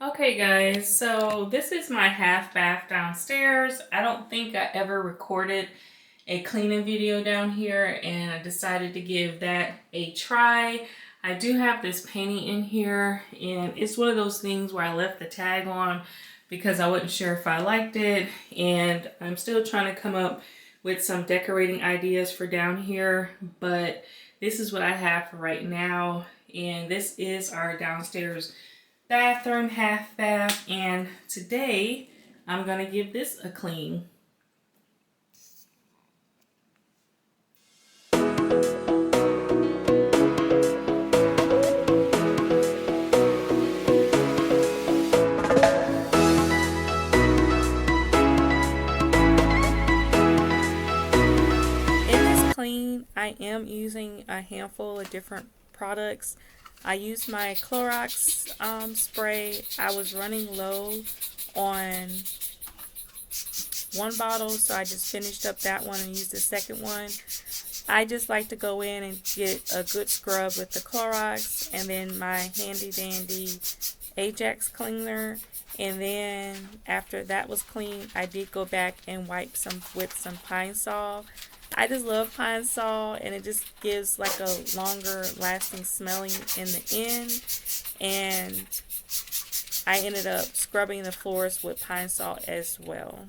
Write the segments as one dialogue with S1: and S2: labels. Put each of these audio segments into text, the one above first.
S1: Okay guys, so this is my half bath downstairs. I don't think I ever recorded a cleaning video down here and I decided to give that a try. I do have this painting in here and it's one of those things where I left the tag on because I wasn't sure if I liked it, and I'm still trying to come up with some decorating ideas for down here, but this is what I have for right now. And this is our downstairs bathroom, half bath, and today I'm gonna give this a clean. In this clean, I am using a handful of different products. I used my Clorox spray. I was running low on one bottle, so I just finished up that one and used the second one. I just like to go in and get a good scrub with the Clorox and then my handy dandy Ajax cleaner, and then after that was clean, I did go back and wipe some with some Pine Sol. I just love Pine Sol, and it just gives like a longer lasting smelling in the end. And I ended up scrubbing the floors with Pine Sol as well.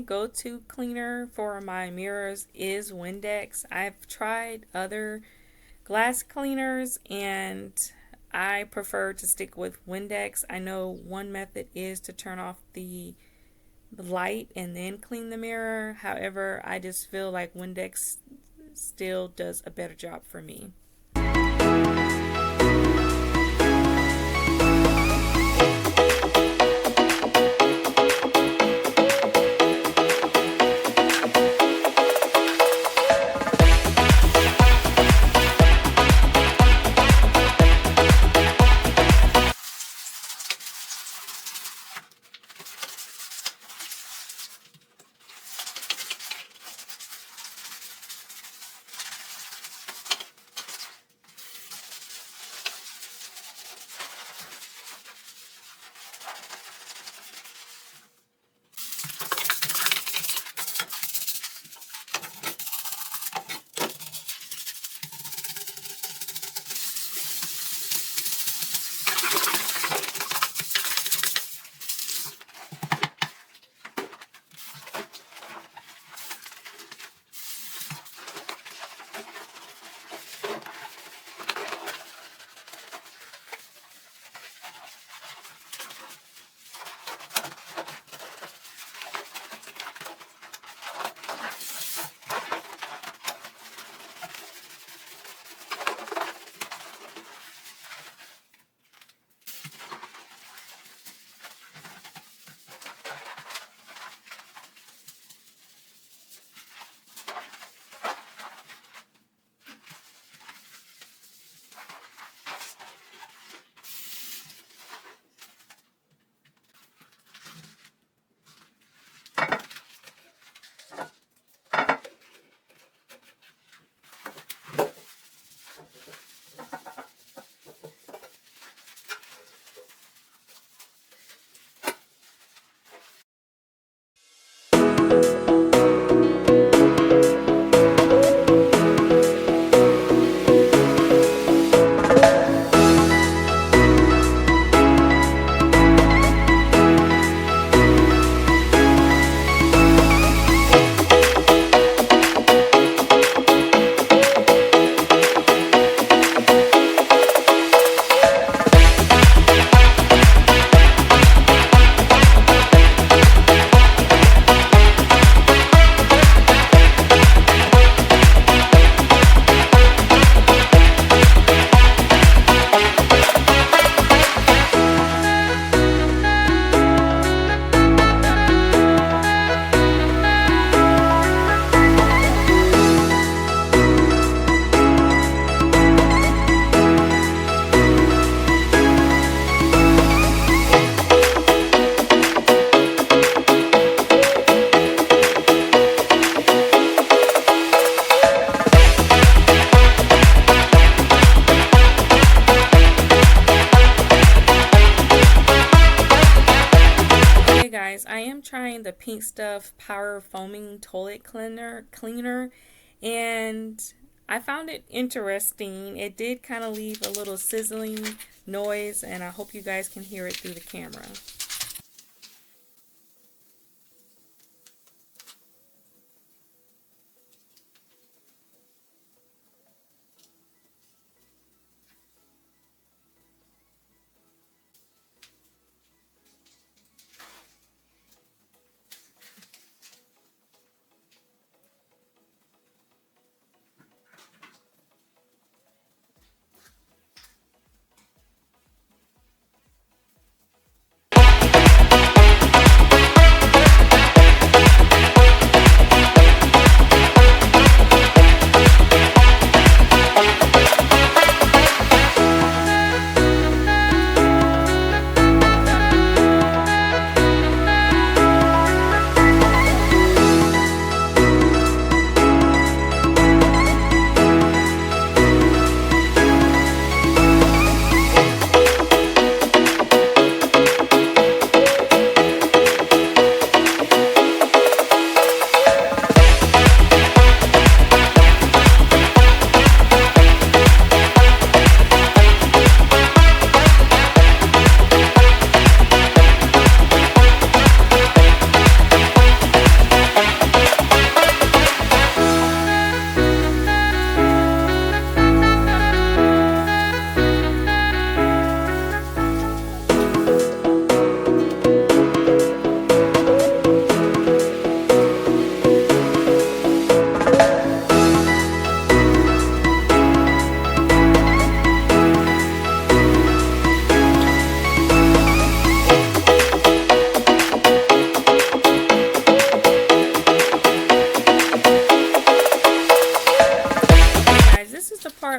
S1: Go-to cleaner for my mirrors is Windex. I've tried other glass cleaners and I prefer to stick with Windex. I know one method is to turn off the light and then clean the mirror. However, I just feel like Windex still does a better job for me. the Pink Stuff Power Foaming Toilet Cleaner, and I found it interesting. It did kind of leave a little sizzling noise, and I hope you guys can hear it through the camera.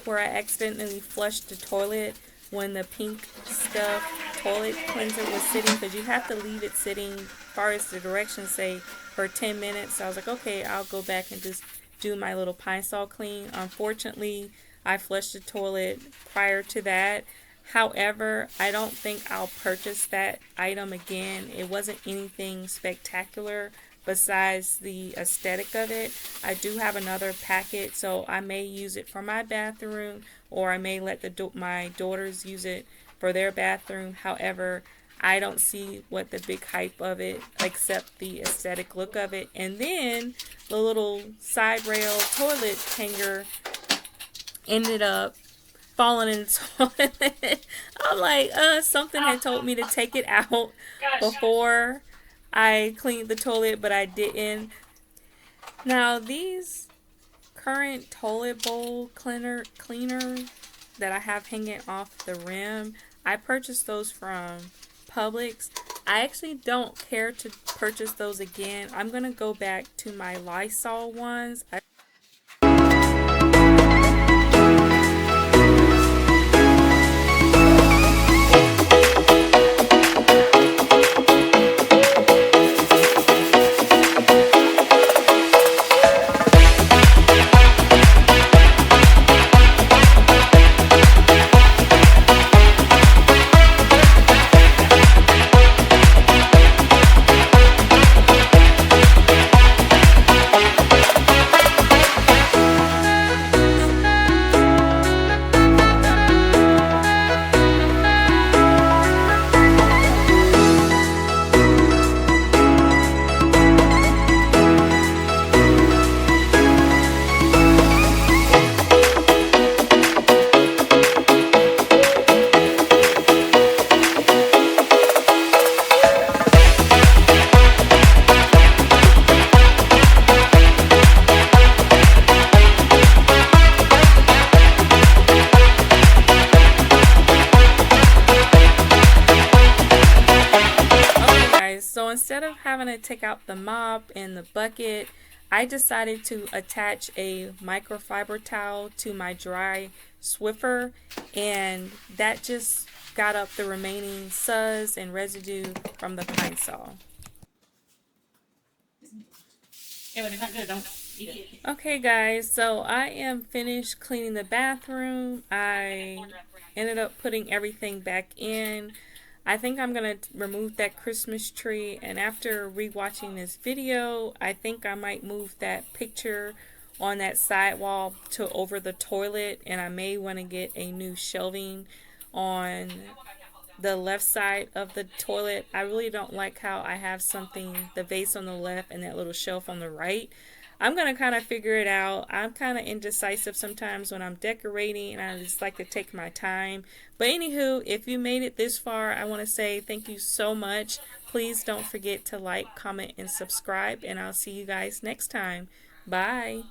S1: Where I accidentally flushed the toilet when the Pink Stuff toilet cleanser was sitting, because you have to leave it sitting, as far as the directions say, for 10 minutes. So I was like, okay, I'll go back and just do my little pine saw clean. Unfortunately, I flushed the toilet prior to that. However, I don't think I'll purchase that item again. It wasn't anything spectacular besides the aesthetic of it. I do have another packet, so I may use it for my bathroom, or I may let my daughters use it for their bathroom. However, I don't see what the big hype of it, except the aesthetic look of it. And then the little side rail toilet hanger ended up falling in the toilet. I'm like, something had told me to take it out before I cleaned the toilet, but I didn't. Now, these current toilet bowl cleaner that I have hanging off the rim, I purchased those from Publix. I actually don't care to purchase those again. I'm going to go back to my Lysol ones. So instead of having to take out the mop and the bucket, I decided to attach a microfiber towel to my dry Swiffer, and that just got up the remaining suds and residue from the pine saw. Okay guys, so I am finished cleaning the bathroom. I ended up putting everything back in. I think I'm going to remove that Christmas tree, and after rewatching this video, I think I might move that picture on that sidewall to over the toilet, and I may want to get a new shelving on the left side of the toilet. I really don't like how I have something, the vase on the left and that little shelf on the right. I'm going to kind of figure it out. I'm kind of indecisive sometimes when I'm decorating, and I just like to take my time. But anywho, if you made it this far, I want to say thank you so much. Please don't forget to like, comment, and subscribe, and I'll see you guys next time. Bye.